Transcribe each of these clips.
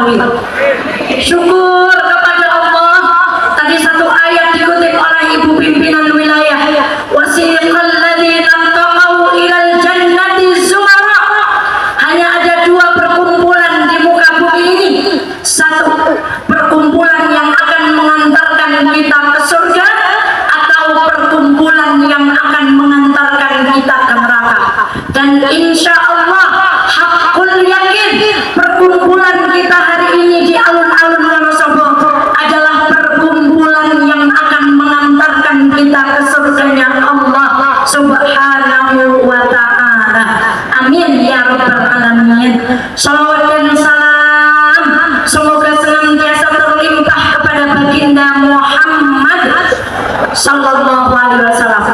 ketahui. Syukur kepada Allah. Tadi satu ayat dikutip oleh Ibu Pimpinan Wilayah. Wasiqal ladzina taqaw ilal jannati zumara. Hanya ada dua perkumpulan di muka bumi ini. Satu, perkumpulan yang akan mengantarkan kita ke surga, atau perkumpulan yang akan mengantarkan kita ke neraka. Dan insya Allah hakul yakin, perkumpulan kita hari ini di alun-alun Wonosobo adalah perkumpulan yang akan mengantarkan kita ke surganya Allah Subhanahu wa ta'ala. Amin ya rabbal alamin. Shalawat dan salam semoga senantiasa terlimpah kepada baginda Muhammad sallallahu alaihi wasallam.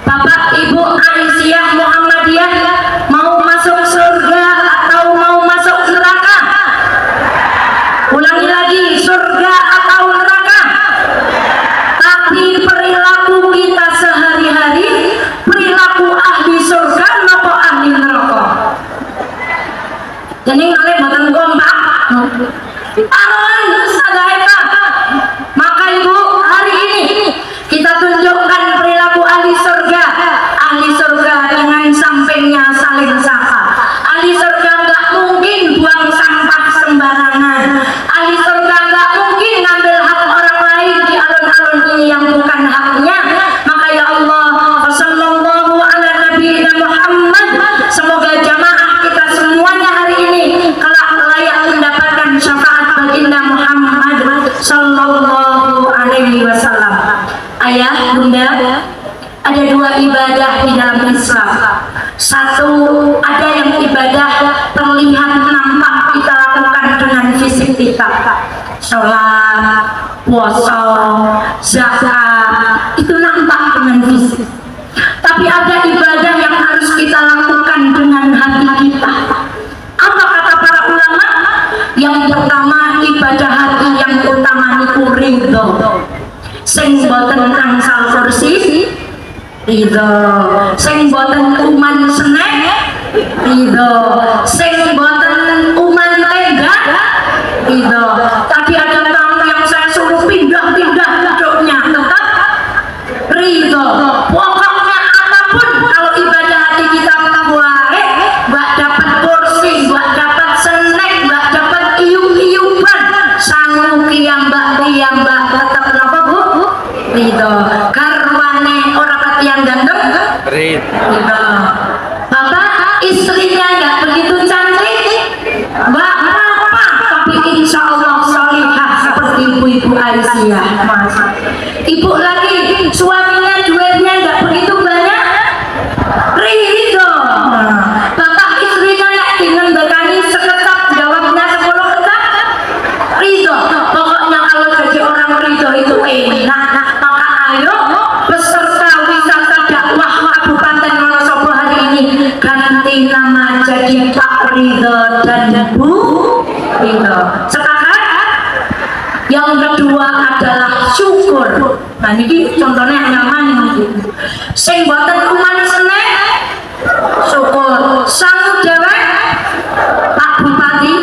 Bapak Ibu Aisyah Muhammadiyah, mau masuk surga atau mau masuk neraka? Ulangi lagi, surga atau neraka? Tapi perilaku kita sehari-hari, perilaku ahli surga atau ahli neraka? Jadi kalian boten kompak. Aron sadaya. Maka Ibu, hari ini kita tunjukkan perilaku ahli surga. Ahli surga dengan sampingnya saling sapa. Ahli surga nggak mungkin buang sampah sembarangan. Ahli surga nggak mungkin ngambil hak orang lain di alun-alun ini yang bukan haknya. Maka ya Allah, sallallahu ala nabiyina Muhammad, semoga jamaah kita semuanya hari ini kelak layak mendapatkan syafaat baginda Muhammad sallallahu alaihi wasallam. Ayah, bunda, ada dua ibadah di dalam Islam. Satu, ada yang ibadah terlihat nampak kita lakukan dengan fisik kita, sholat, puasa, zakat, itu nampak dengan fisik. Tapi ada ibadah yang harus kita lakukan dengan hati kita. Apa kata para ulama? Yang pertama, ibadah hati yang utama itu ridho. Sing boten angsal kursi ridho, sing boten uman senek ridho, sing boten uman tenda ridho. Tapi ada tamu yang saya suruh pindah-pindah duduknya tetap ridho. Pokoknya apapun, kalau ibadah hati kita kuat, gak dapat kursi, gak dapat senek, gak dapat iup-iupan, sanggup kiambak tetap apa bu? Ridho. Garwane orang yang ganteng ridho. Bapak istrinya nggak begitu cantik, nggak apa-apa, tapi insya Allah salihah seperti ibu-ibu Aisyah. Ibu lagi suaminya duitnya nggak begitu banyak, ridho. Bapak istrinya nggak dengan berani seketap jawabnya 10 ketap, ridho. Pokoknya kalau jadi orang ridho itu enak. Maka ayo beserta wisata dakwah Kabupaten Wonosobo hari ini ganti nama jadi Pak Ridho dan Bu Ridho. Sekarang yang kedua adalah syukur. Nah ini contohnya nyaman nih. Sing boten kuman senek syukur. Sang dewek Pak Bupati,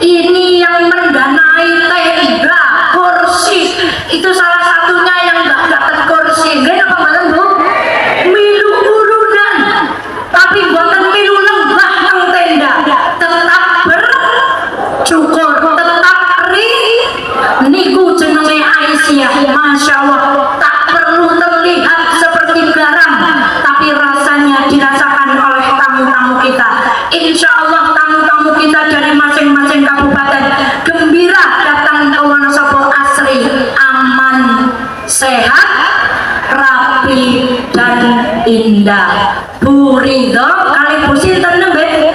ini yang mendanai tenda kursi itu salah satunya yang nggak dapat kursi. Gak apa malam bu? Milu urunan, tapi bukan milu lembah yang tenda. Tetap bersyukur, tetap niku jenenge Aisyah. Masya Allah, tak perlu terlihat seperti garam, tapi rasanya dirasakan oleh tamu-tamu kita. Insya Allah tamu-tamu kita dari masing-masing kabupaten gembira datang ke Wonosobo, asri, aman, sehat, rapi dan indah. Bu Ridho kali Bu Sinten nembe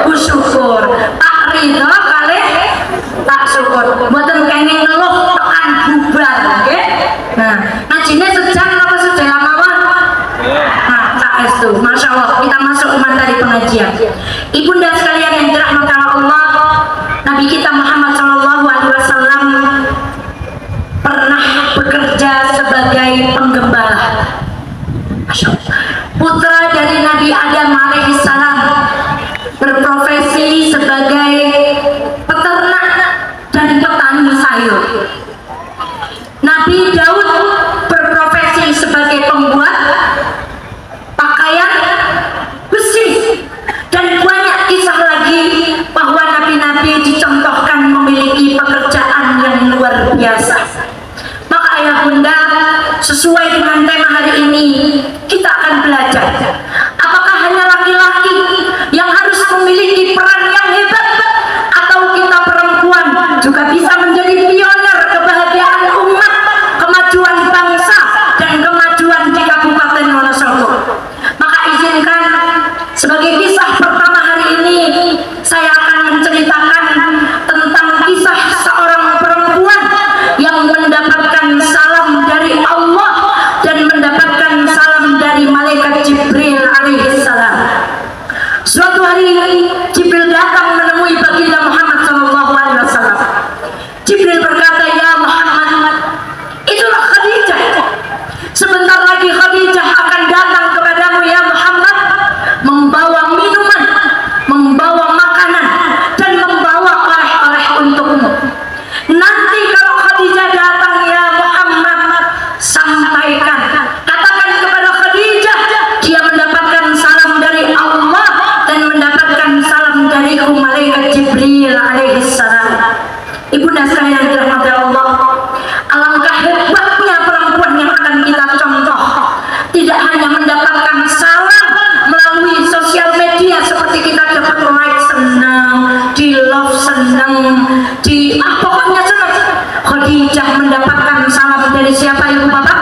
Bu Syukur, Pak Ridho kali Pak Syukur. Mboten kenging ngeluh tekan bubar, nggih. Nah, ngajine sejam apa sejam mawon? Nah, saestu. Masya Allah, kita masuk materi pengajian. Ibunda sekalian yang dirahmati Allah, Nabi kita Muhammad sallallahu alaihi wasallam pernah bekerja sebagai penggembala. Putra dari Nabi Adam alaihissalam berprofesi sebagai peternak sayur. Nabi Daud berprofesi sebagai pembuat pakaian besi, dan banyak kisah lagi bahwa nabi-nabi dicontohkan memiliki pekerjaan yang luar biasa. Maka ayah bunda, sesuai dengan tema hari ini, kita akan belajar apakah hanya laki-laki yang harus memiliki peran yang hebat, atau kita perempuan juga bisa menjadi pioner kebahagiaan umat, kemajuan bangsa, dan kemajuan di Kabupaten Wonosobo. Maka izinkan sebagai kisah pertama hari ini, saya akan menceritakan tentang kisah seorang perempuan yang mendapatkan salam dari Allah dan mendapatkan salam dari malaikat Jibril alaihissalam. Suatu hari Jibril datang menemui baginda Muhammad SAW. Jibril berkata, "Ya Muhammad, itulah Khadijah. Sebentar lagi Khadijah akan datang kepadamu ya Muhammad, membawa minuman, membawa makanan, dan membawa oleh-oleh untukmu. Nanti kalau Khadijah datang ya Muhammad, sampaikan, katakan kepada Khadijah, dia mendapatkan salam dari Allah dan mendapatkan salam dariku malaikat Jibril alaihissalam." Ibunda sekalian dirahmati Allah, alangkah hebatnya perempuan yang akan kita contoh. Tidak hanya mendapatkan salam melalui sosial media seperti kita dapat like senang, di love senang, di pokoknya senang. Khadijah mendapatkan salam dari siapa ibu bapak?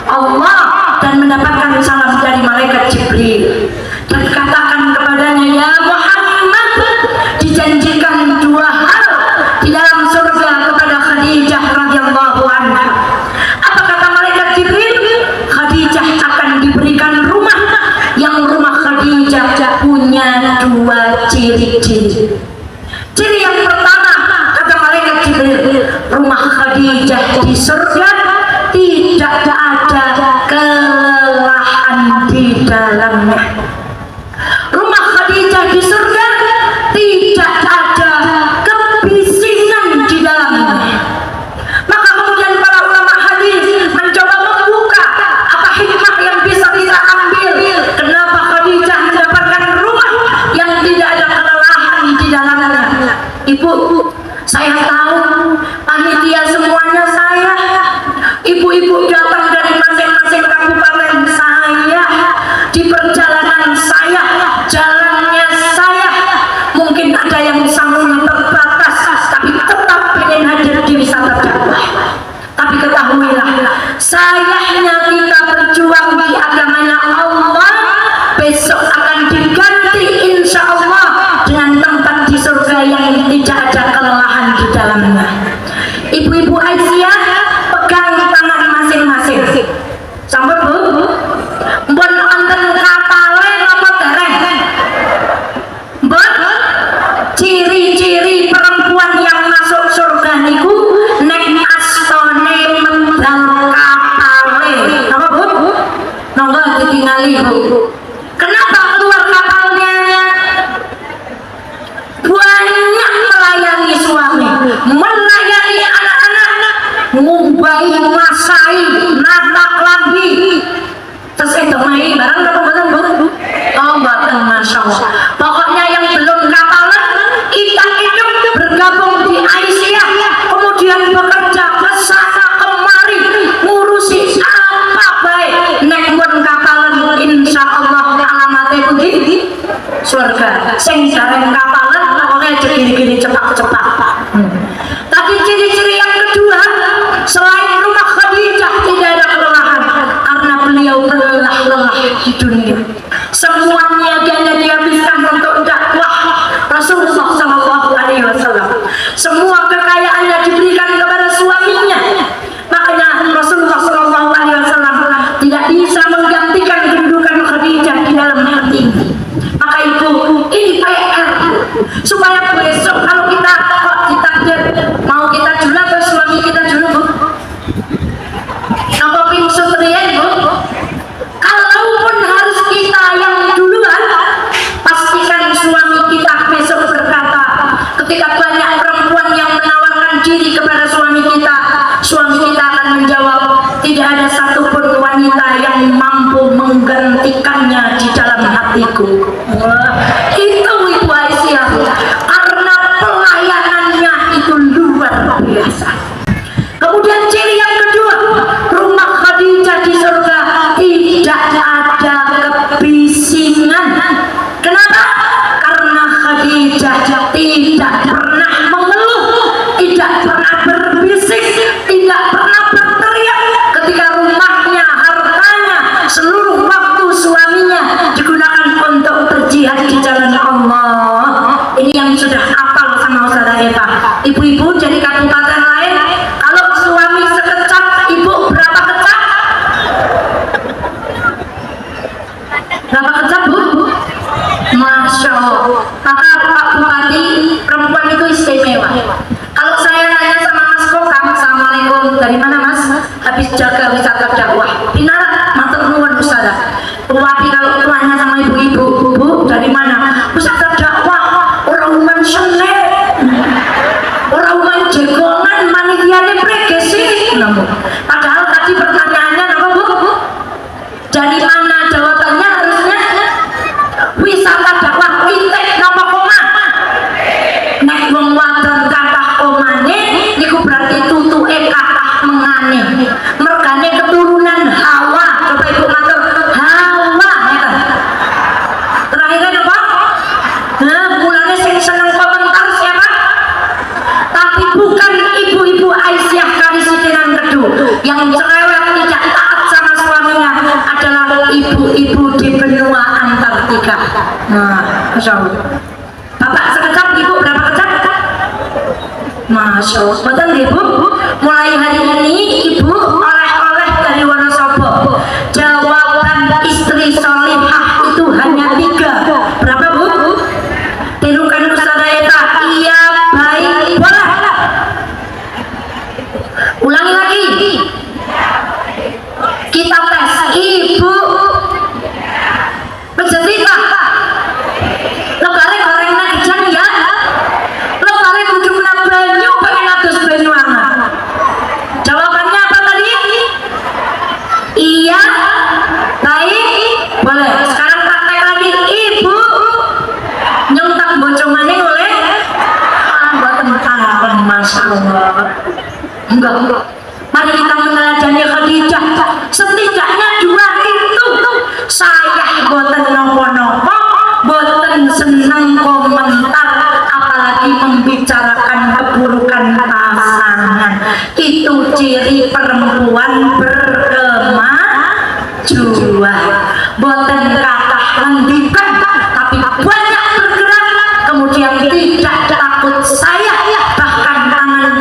Allah, dan mendapatkan salam dari malaikat Jibril. Dan katakan kepadanya, "Ya Muhammad, dijanjikan dua hal di dalam surga kepada Khadijah radhiyallahu anha." Apa kata malaikat Jibril? Khadijah akan diberikan rumah, yang rumah Khadijah punya dua ciri-ciri. Ciri yang pertama, kata malaikat Jibril, rumah Khadijah di surga tidak ada kelelahan di dalamnya. Rumah Khadijah di surga tidak ada kebisingan di dalamnya. Maka kemudian para ulama hadis mencoba membuka apa hikmah yang bisa kita ambil, kenapa Khadijah mendapatkan rumah yang tidak ada kelelahan di dalamnya. Ibu, saya tahu panitia semuanya saya, ibu-ibu datang dari masing-masing kabupaten saya, di perjalanan saya, jalannya saya, mungkin ada yang sanggulnya terbatas, tapi tetap ingin hadir di wisata dakwah. Tapi ketahuilah, sayangnya kita berjuang di agamanya Allah, besok akan diganti insya Allah dengan tempat di surga yang tidak ada kelelahan di dalamnya. Ibu-ibu Aisyah, pegang tangan masing-masing. Sampun bu, mbon wonten kapale napa dereng? Mbon, ciri-ciri perempuan yang masuk surga niku nek astone medal kapale. Napa bu? Nonggo ditingali bu. Kenapa keluar kapalnya? Banyak melayani suami, melayani anak-anak, ngumbai masai, natak lambi, terus itu main barang apa betul bu? Oh betul, masya Allah. Pokoknya yang belum kapalan, kita hidup bergabung di Aisyah, kemudian bekerja kesana kemari, ngurusi apa baik, nek mun kapalan insya Allah alamatnya pun di surga. Sing sareng kapalan pokoknya gini-gini cepat-cepat. Tapi ciri-ciri yang kedua, selain rumah Khadijah tidak ada kelelahan, karena beliau berlelah-lelah di dunia. Semua niaganya dihabiskan untuk dakwah Rasulullah SAW. Semua kekayaannya diberikan kepada suaminya. Makanya Rasulullah SAW tidak bisa menggantikan kedudukan Khadijah di dalam hati. Maka itu ini PR supaya besok kalau kita kok ditakdir mau kita dulu atau suami kita dulu bu, apa pingsut rian bu, kalaupun harus kita yang duluan, pastikan suami kita besok berkata, ketika banyak perempuan yang menawarkan diri kepada Ibu-ibu dari kabupaten lain, kalau suami sekecap, ibu berapa kecap? Berapa kecap, Bu? Masya Allah. Maka Pak Bupati, perempuan itu istimewa. Kalau saya nanya sama Mas Kokang, Assalamualaikum, dari mana Mas? Habis jaga wisata dakwah. Pinar, matur nuwun Ustazah. Tapi kalau tuanya sama ibu-ibu, Bu, dari mana? Wisata dakwah, orang uman senek, orang uman jegongan, manitiane pregesi. Padahal tadi pertanyaannya apa, Bu? Dari mana? Jawabannya harusnya wisata dakwah itik napa koma? Nek wong wadon kathah omane niku berarti tutuke kathah mengane. Mergane keturunan Hawa. Coba Ibu matur Hawa ya. Terakhirnya apa? Nah, mulane sing seneng komentar siapa? Tapi bukan ibu-ibu Aisyah Karisitinan Teduh yang cerewet tidak taat sama suaminya adalah ibu-ibu di benua Antartika. Nah, Masya Allah. Bapak sekejap, Ibu berapa kecap? Masya Allah. Betul Ibu, mulai hari ini Ibu oleh-oleh dari Wonosobo. Jawaban istri solihah itu hanya 3. Berapa Bu? Tirukan Ustazah Eta. Iya, baik, boleh. Ulangi lagi. Kita tes. Ibu pejetita lebare gorengnya kejang ya, lebare kujungna banyu pengen adus banyu anget. Jawabannya apa tadi? Iya, baik, boleh. Sekarang praktek lagi. Ibu nyontak bocor maning oleh buatan tangan. Masya Allah. Enggak. Mari kita meneladani Khadijah. Setidaknya 2 itu saya boten nopo-nopo, boten seneng komentar, apalagi membicarakan keburukan pasangan. Itu ciri perempuan berkemajuan. Boten kathah ngendikan, tapi banyak bergerak, kemudian tidak takut saya. Bahkan tangan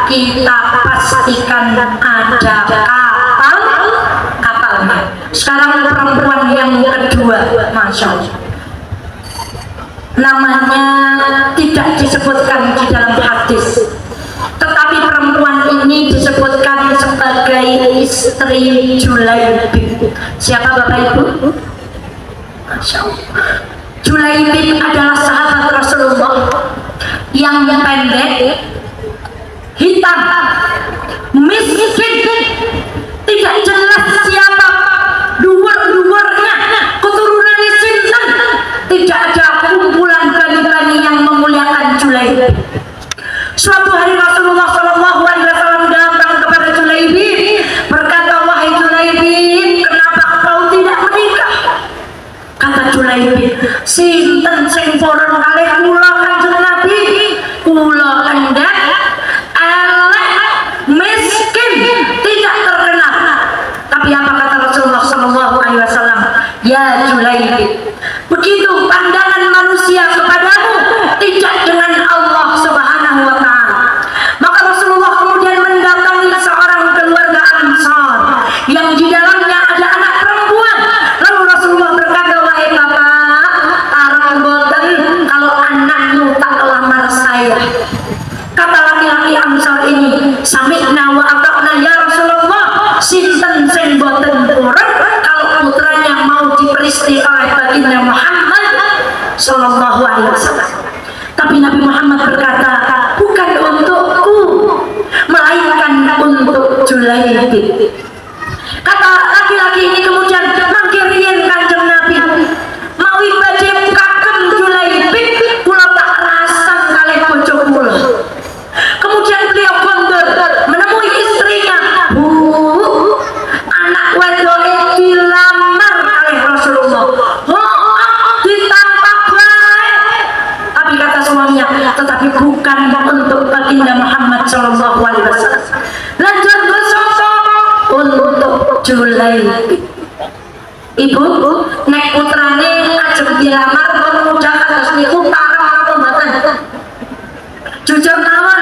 kita pastikan ada kapalnya. Sekarang perempuan yang kedua, Masya Allah. Namanya tidak disebutkan di dalam hadis, tetapi perempuan ini disebutkan sebagai istri Julaibib. Siapa Bapak Ibu? Masya Allah. Julaibib adalah sahabat Rasulullah yang pendek, hitam, miskin, tidak jelas siapa luar-luarnya, keturunan sinten, tidak ada kumpulan bani-bani yang memuliakan Julaibib. Suatu hari Rasulullah SAW datang kepada Julaibib, berkata, wahai Julaibib, kenapa kau tidak menikah? Kata Julaibib, sinten sing porong kalih kula Kanjeng Nabi, kula enggak, elek, miskin, tidak terkenal. Tapi apa kata Rasulullah SAW? Ya Julaibib, begitu pandangan manusia kepadamu, tidak dengan Allah Subhanahu wa Ta'ala. Maka Rasulullah kemudian mendatangi seorang keluarga Ansar yang di dalamnya ada anak perempuan. Lalu Rasulullah berkata, wahai bapak, tarang boten kalau anakmu tak lamar saya. Kata laki-laki Ansar ini, sami'na wa ata'na ya Rasulullah, sinten sing boten kurang kalau putranya mau diperisti oleh baginda Muhammad sallallahu alaihi wasallam. Tapi Nabi Muhammad berkata, bukan untukku, melainkan untuk Julaibib. Kata laki-laki ini kemudian mangkirian Kanjeng Nabi, mawi badhe kagem Julaibib, kula tak rasang kalih bojo kula. Kemudian beliau kondur menemui istrinya, Bu, anak wedoke dilamar oleh Rasulullah. Ditampak baik. Tapi kata suaminya, tetapi bukan untuk baginda Muhammad sallallahu alaihi wasallam. Lanjut besoso untuk Julaibib. Ibu, nek putrane ajeng dilamar pun mudah kados niku parah apa mboten? Jujur mawon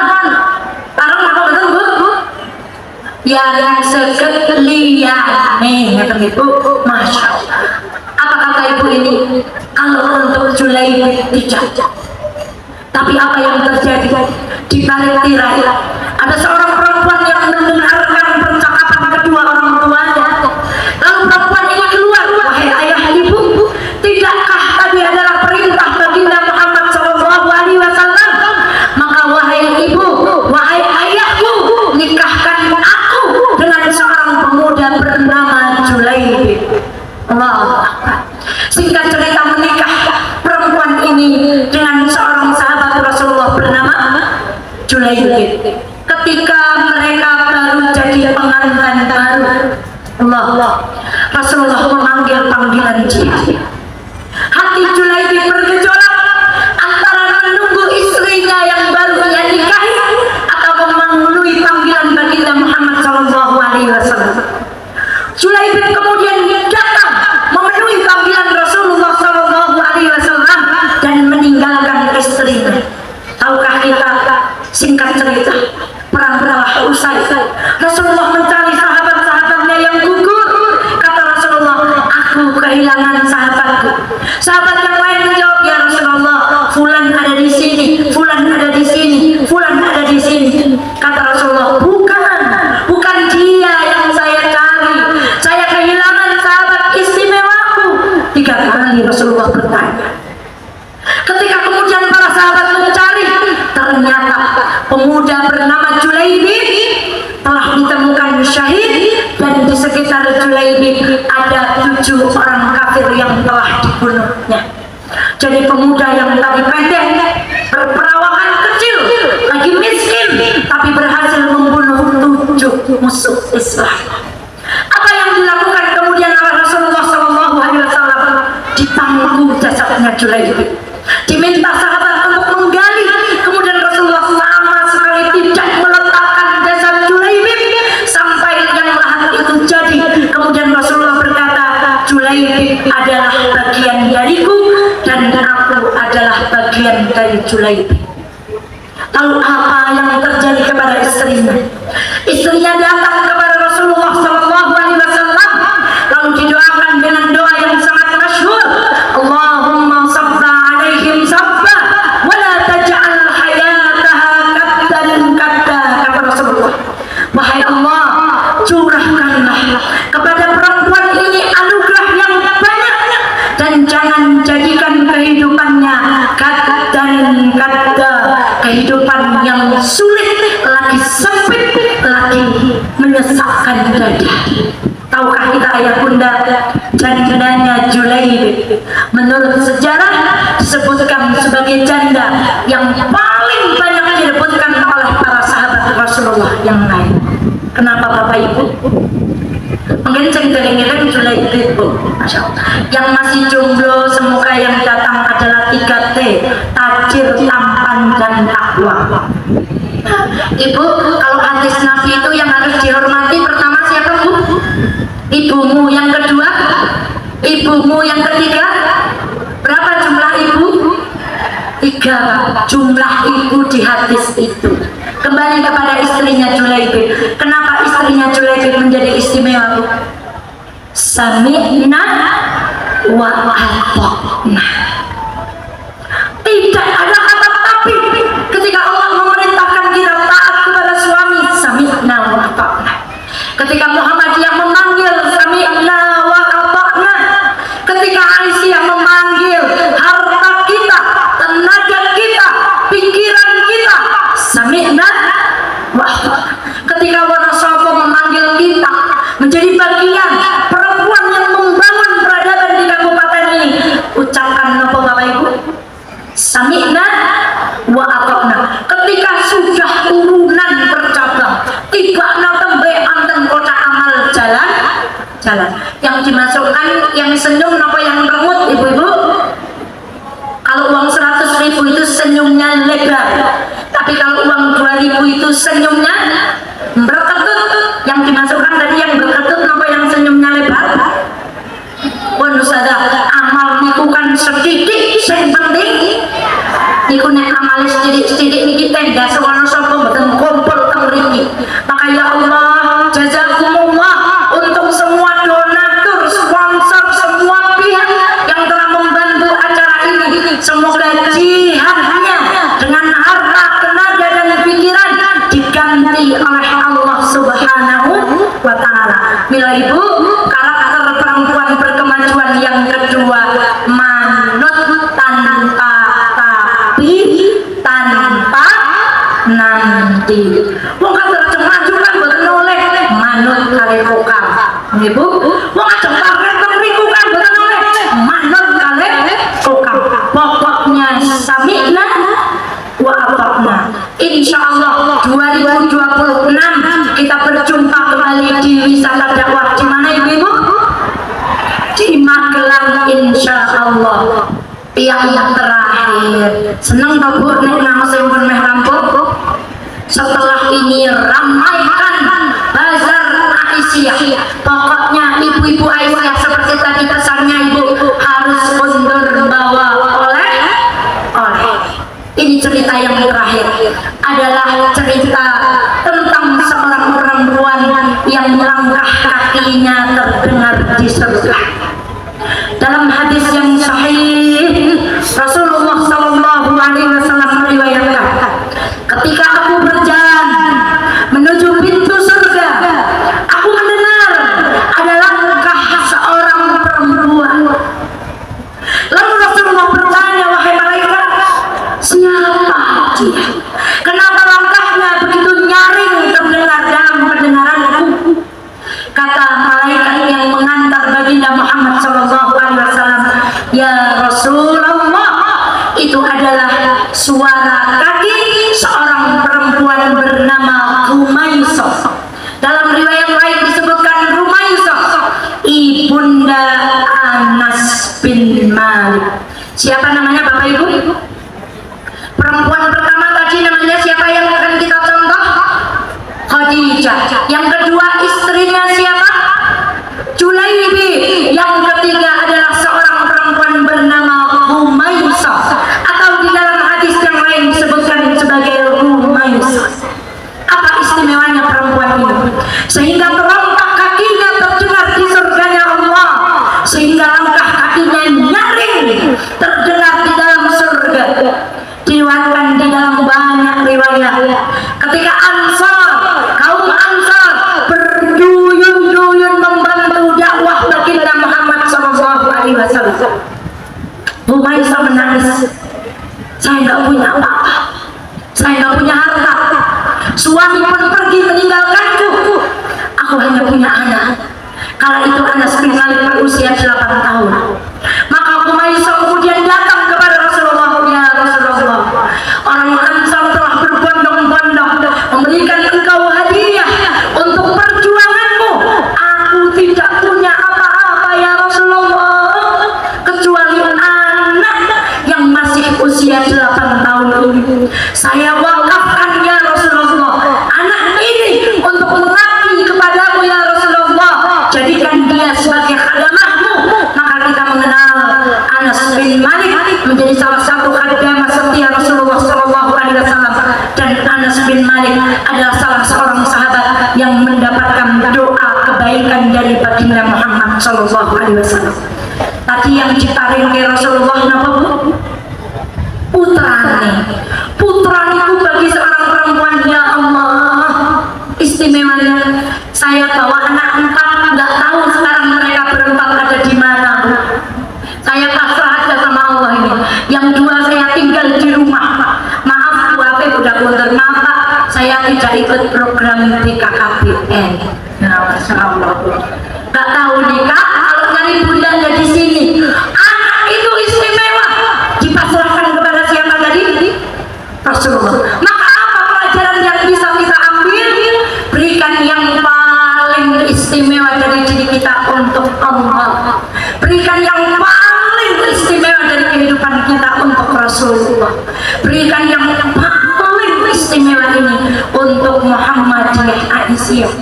yang seket liyane ngeten Ibu. Masya Allah. Apa kata Ibu ini? Kalau untuk Julaibib tidak. Tapi apa yang terjadi di balik tirai? Ada seorang perempuan yang mendengarkan percakapan kedua orang tuanya. Lalu perempuan ini keluar, wahai ayah ibu, tidakkah tadi adalah perintah baginda Muhammad SAW? Maka wahai ibu, wahai ayahku, nikahkan aku dengan seorang pemuda bernama Julaibib. Allah. Singkat cerita, menikah perempuan ini dengan seorang sahabat Rasulullah bernama Julaibib. Ketika mereka baru jadi pengantin baru, Allah, Rasulullah memanggil panggilan jihad. Hati Julaibib bergejolak antara menunggu istrinya yang baru ia nikahi atau memenuhi panggilan baginda Muhammad SAW. Julaibib kemudian datang memenuhi panggilan Rasulullah SAW dan meninggalkan istrinya. Tahukah kita, singkat cerita, perang telah usai. Rasulullah mencari sahabat-sahabatnya yang gugur. Kata Rasulullah, aku kehilangan sahabatku. Sahabat yang lain menjawab, ya Rasulullah, fulan ada di sini, fulan ada di sini, fulan ada di sini. Kata Rasulullah, bukan dia yang saya cari. Saya kehilangan sahabat istimewaku. 3 kali Rasulullah bertanya. Ketika kemudian para sahabat mencari, ternyata pemuda bernama Julaibib telah ditemukan syahid, dan di sekitar Julaibib ada 7 orang kafir yang telah dibunuhnya. Jadi pemuda yang tadi pendek, berperawakan kecil, lagi miskin, tapi berhasil membunuh 7 musuh Islam. Apa yang dilakukan kemudian oleh Rasulullah SAW? Ditanggung jasadnya Julaibib, diminta sahabat untuk menggali. Kemudian Rasulullah sama sekali tidak meletakkan jasad Julaibib sampai yang lahat itu jadi. Kemudian Rasulullah berkata, Julaibib adalah bagian dariku dan aku adalah bagian dari Julaibib. Lalu apa yang terjadi kepada istrinya? Istrinya datang kepada Rasulullah SAW, lalu didoakan dengan doa yang sangat masyhur, Allahumma sabba alaihim sabba wala taj'al hayataha kaddan kadda. Kata Rasulullah, wahai Allah, curahkanlah kepada perempuan ini anugerah yang banyak dan jangan jadikan kehidupannya kaddan kadda, kehidupan yang sulit, lagi sempit, lagi menyesakkan dada. Tahukah kita ayah bunda, jandanya Julaibib menurut sejarah disebutkan sebagai janda yang paling banyak direbutkan oleh para sahabat Rasulullah yang lain. Kenapa Bapak Ibu? Mungkin sering-sering Julaibib, Masya Allah. Yang masih jomblo, semoga yang datang adalah 3T, tajir, tampan, dan takwa. Ibu, kalau hadis Nabi itu yang harus dihormati pertama siapa Bu? Ibumu. Yang kedua, ibumu. Yang ketiga, berapa jumlah ibu? 3 jumlah ibu di hadis itu. Kembali kepada istrinya Julaibib. Kenapa istrinya Julaibib menjadi istimewa Bu? Sami'na wa ata'na. Tidak ada kata tapi ketika Allah memerintahkan kita taat kepada suami. Sami'na wa ata'na. Ketika Muhammadiyah memanggil sami'na wa ata'na, ketika Aisyah memanggil harta kita, tenaga kita, pikiran kita, sami'na wa ata'na. Ketika Wonosobo memanggil kita menjadi bagian perempuan yang membangun peradaban di kabupaten ini, ucapkan apa Bapak Ibu? Sami'na wa ata'na. Ketika sudah turunan bercabang, tiba tembe anten kota amal jalan yang dimasukkan, yang senyum apa yang rengut ibu-ibu? Kalau uang 100.000 itu senyumnya lebar, tapi kalau uang 2.000 itu senyumnya berketut. Yang dimasukkan tadi yang berketut apa yang senyumnya lebar? Waduh sadar, amal niku kan sedikit, yang penting niku nek amal sedikit niki tenda sewana sapa mboten kumpul teng mriki. Maka ya Allah, ngerti. Wong kadang maju kan boten oleh manut kali kokang. Nggih Bu. Wong ajeng parkir teng mriku kan boten oleh manut kali kokang. Pokoknya sami'na wa ata'na. Insyaallah 2026 kita berjumpa kembali di wisata dakwah di mana Ibu? Di Magelang insyaallah. Yang terakhir, senang toh Bu nek nang sampun meh rampung. Setelah ini ramaikan bazar Aisyah. Pokoknya ibu-ibu Aisyah seperti tadi pesannya Ibu harus mundur bawa oleh. Ini cerita yang terakhir adalah cerita tentang seorang perempuan yang langkah kakinya terdengar di surga. Dalam hadis yang sahih Rasulullah Sallallahu Alaihi Wasallam meriwayatkan, ketika aku berjalan menuju pintu surga, aku mendengar ada langkah seorang perempuan. Lalu Rasulullah bertanya, wahai malaikat, siapa dia? Kenapa langkahnya begitu nyaring terdengar dalam pendengaranku? Kata malaikat yang mengantar baginda Muhammad Sallallahu Alaihi Wasallam, ya Rasulullah, itu adalah suara kaki seorang perempuan bernama Rumaisah. Dalam riwayat lain disebutkan Rumaisah ibunda Anas bin Malik. Siapa namanya Bapak Ibu? Perempuan pertama tadi namanya siapa yang akan kita contoh? Khadijah. Yang kedua istrinya siapa? Julaibi. Yang ketiga adalah seorang perempuan bernama Rumaisah, atau di dalam hadis yang lain disebutkan sebagai Rumaisah. Apa istimewanya perempuan ini? Sehingga terangkat kakinya terdengar di surganya Allah, sehingga langkah kakinya nyaring terdengar di dalam surga. Diriwayatkan di dalam banyak riwayat ketika kaum Ansar berduyun-duyun membantu dakwah baginda Muhammad Sallallahu Alaihi Wasallam. Rumaisah menangis, saya nggak punya apa-apa, saya nggak punya harta, suami pun pergi meninggalkanku, aku hanya punya anak. Kala itu Anas bin Malik berusia 8 tahun. Maka Rumaisah kemudian datang kepada Rasulullah, ya Rasulullah, orang Ansar telah berbondong-bondong memberikan engkau hadiah untuk perjuanganmu. Aku tidak punya apa-apa ya Rasulullah, kecuali anak yang masih usia 8 tahun ini. Saya wakafkan ya Rasulullah anak ini untuk mengabdi kepadamu ya Rasulullah, jadikan dia sebagai khadamahmu. Maka kita mengenal Anas bin Malik menjadi salah satu khadamah setia Rasulullah Sallallahu Alaihi Wasallam, dan Anas bin Malik adalah salah seorang sahabat yang mendapatkan doa kebaikan dari baginda Muhammad Sallallahu Alaihi Wasallam. Tadi yang ditaringi Rasulullah napa Bu? Putrane itu bagi seorang perempuan, ya Allah, istimewanya. Saya bawa anak 4, nggak tahu sekarang mereka berempat ada di mana. Saya pasrah aja sama Allah ini. Yang 2 saya tinggal di rumah. Maaf Bu Ape udah mundur, maaf saya tidak ikut program BKKBN. Nah, Masya Allah. Nggak tahu nih Kak, kalau nyari bundanya di sini. Anak itu istimewa, dipasrahkan kepada siapa tadi? Rasulullah. Maka apa pelajaran yang bisa kita ambil? Berikan yang paling istimewa dari diri kita untuk Allah. Berikan yang paling istimewa dari kehidupan kita untuk Rasulullah. Berikan yang paling istimewa ini untuk Muhammadiyah Aisyah.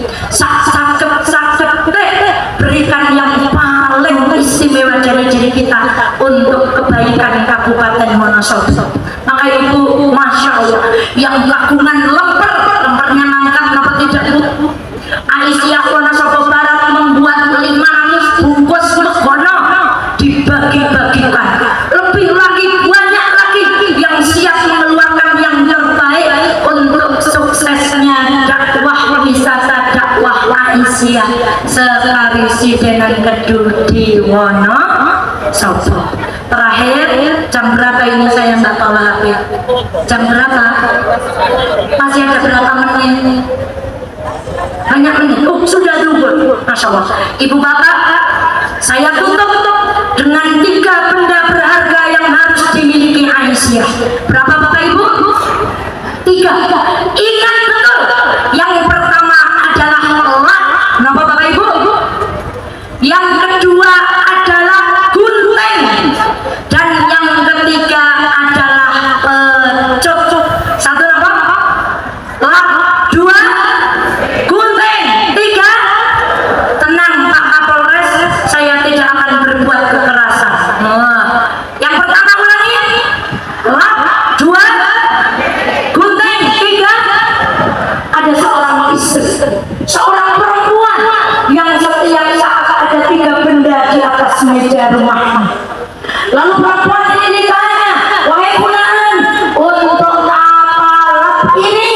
Berikan yang paling istimewa dari diri kita untuk kebaikan Kabupaten Wonosobo. Maka Ibu, Masya Allah, yang lakukan lempernya mangkat, kenapa tidak Bu? Aisyah Wonosobo Barat membuat 500 bungkus megono dibagi-bagikan. Lebih lagi, banyak lagi yang siap mengeluarkan yang terbaik untuk suksesnya dakwah wisata dakwah Aisyah sekarisidenan Kedul di Wonosobo. Terakhir terakhir jam berapa ini saya nggak bawa HP? Jam berapa? Masih ada berapa menit? Banyak menit. Oh, sudah zuhur. Masya Allah. Ibu bapak, saya tutup dengan 3 benda berharga yang harus dimiliki Aisyah. Berapa bapak ibu? 3. Ingat betul. Yang pertama adalah Allah. Kenapa bapak ibu? Yang kedua adalah gunting. Dan yang ketiga adalah pecut. 1 apa? Lap. 2 gunting. 3 tenang Pak Kapolres, saya tidak akan berbuat kekerasan. Yang pertama ulangi. Lap. 2 gunting. 3 ada seorang istri, seorang perempuan yang setiap saat ada 3 benda di atas meja rumahnya. Lalu perempuan ini ditanya, wahai fulan, untuk apa lap ini?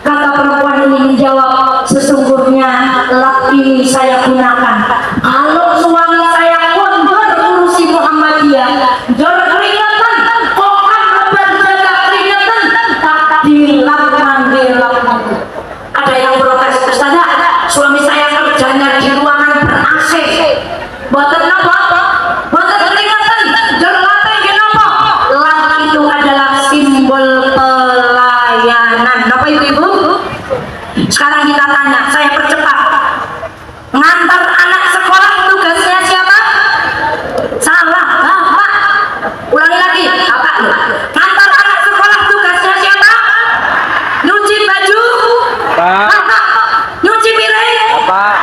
Kata perempuan ini menjawab, sesungguhnya lap ini saya gunakan kalau suami saya pun berurusi Muhammadiyah, jor keringatan, kokang berjaga keringatan, tak dilap mandi lap. Ada yang protes, Ustazah, suami saya kerjanya di ruangan ber-AC, boten apa? Boten keringatan, jor lape kenapa? Lap itu adalah simbol pelayanan. Apa ibu-ibu? Sekarang kita tanya, saya percepat. Ngantar anak sekolah tugasnya siapa? Salah, bapak. Ulangi lagi, bapak. Ngantar anak sekolah tugasnya siapa? Nyuci baju, bapak. Nyuci piring, bapak.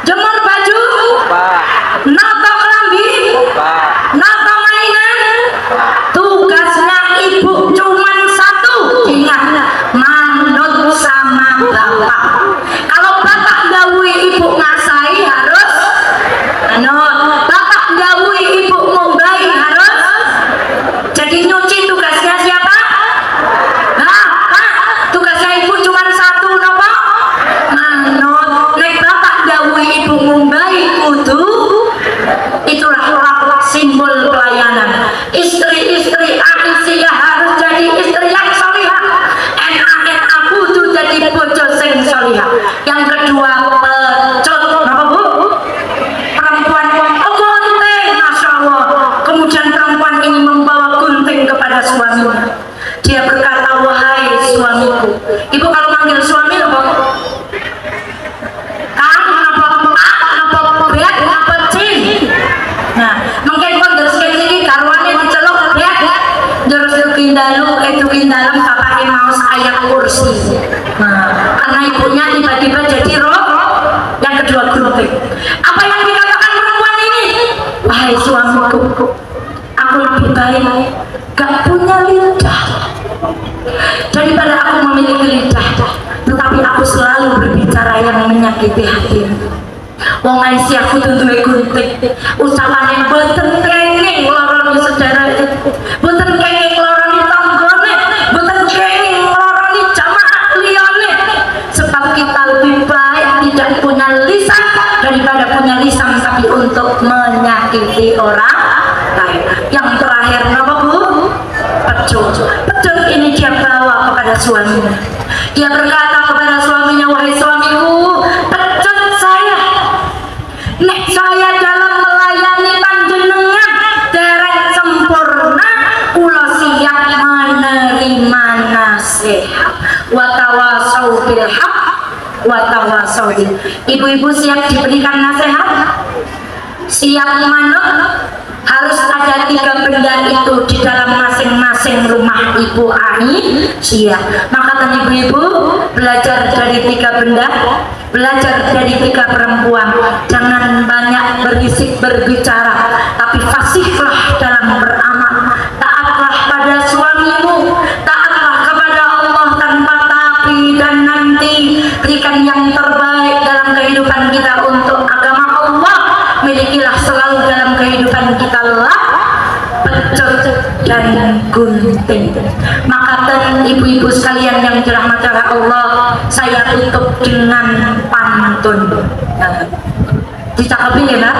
Jemur baju, bapak. Noto kelambi, bapak. Noto mainan, tugasnya ibu cuman 1. Ingat, manut sama bapak. Kalau bapak dawuhi ibu ngasai harus manut. Bapak dawuhi ibu ngombai harus. Jadi nyuci tugasnya siapa? Bapak. Tugasnya ibu cuma 1, napa? Manut. Nek bapak dawuhi ibu ngombai kudu. Itulah simbol pelayanan. Istri-istri Aisyah harus jadi istri yang solihah. NAN aku tuh jadi bojo sing solihah. Yang kedua pecut. Apa bu? Perempuan gunting, masya Allah. Kemudian perempuan ini membawa gunting kepada suaminya. Dia berkata, wahai suamiku. Ibu kalau manggil suami apa? Kang, apa pak, apa bed, apa cin. Nah, mungkin kalau dari sini karuannya dicelok bed, jurus itu kindalu pakai mouse ayat kursi. Nah, karena ibunya tiba-tiba jadi roh. Yang kedua gunting. Apa yang dikatakan perempuan ini? Wahai suamiku, aku lebih baik gak punya lidah daripada aku memiliki lidah, tetapi aku selalu berbicara yang menyakiti hatimu. Wong Aisyah kudu duwe gunting. Ucapane boten kenging ngloroni saudara itu. Boten kenging ngloroni tanggane, boten kenging ngloroni jamaah liyane. Sebab kita lebih baik tidak punya lisan daripada punya lisan tapi untuk menyakiti orang lain. Yang terakhir apa bu? Pecut. Pecut ini dia bawa kepada suaminya. Dia berkata kepada suaminya, wahai suamiku, pecut saya. Nek saya dalam melayani panjenengan dereng sempurna, kula siap menerima nasihat. Wa tawasau bil haq wa tawasau bil. Ibu-ibu siap diberikan nasihat? Siap manut? Harus ada 3 benda itu di dalam masing-masing rumah ibu Aisyah. Maka kan ibu-ibu belajar dari 3 benda, belajar dari 3 perempuan. Jangan banyak berisik berbicara, tapi fasihlah dalam beramal. Taatlah pada suamimu, taatlah kepada Allah tanpa tapi dan nanti. Berikan yang terbaik dalam kehidupan kita untuk agama Allah. Milikilah selalu dalam kehidupan kita lah pecut dan gunting. Maka ibu-ibu sekalian yang dirahmati Allah, saya tutup dengan pantun. Dicakapin ya, Mbak?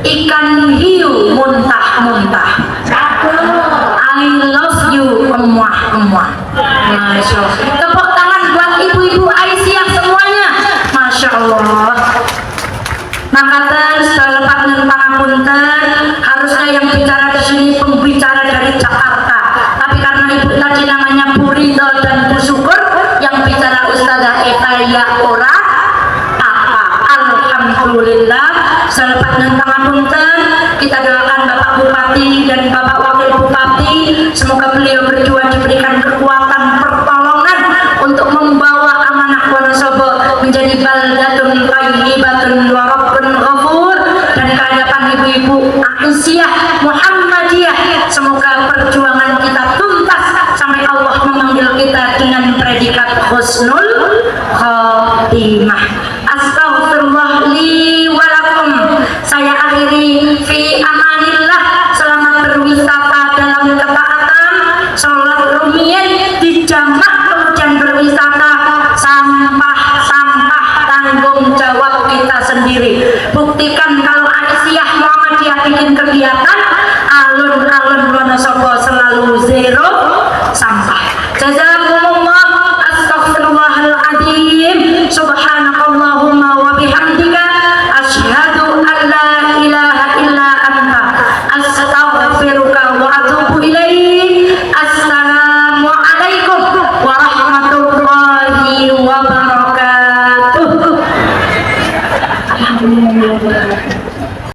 ikan hiu muntah-muntah. I love you emuah-emuah. Masya Allah. Tepuk tangan buat ibu-ibu Aisyah semuanya. Masya Allah. Makatan selepas pangapunten, harusnya yang bicara di sini pembicara dari Jakarta. Tapi karena ibu tadi namanya Bu Ridho dan Bu Syukur, yang bicara Ustazah Eva ya ora apa. Alhamdulillah. Selepas pangapunten, kita doakan Bapak Bupati dan Bapak Wakil Bupati, semoga beliau berdua diberikan kekuatan pertolongan untuk membawa amanah Wonosobo menjadi baldatun thayyibatun wa rabbun ghafur, dan kehadapan ibu-ibu Aisyah Muhammadiyah, semoga perjuangan kita tuntas sampai Allah memanggil kita dengan predikat husnul khotimah. Astaghfirullah li wa lakum. Saya akhiri fi amanillah. Selamat berwisata dalam ketaatan, sholat rumiyin di jamaah, kemudian berwisata. Sampah tanggung jawab kita sendiri. Buktikan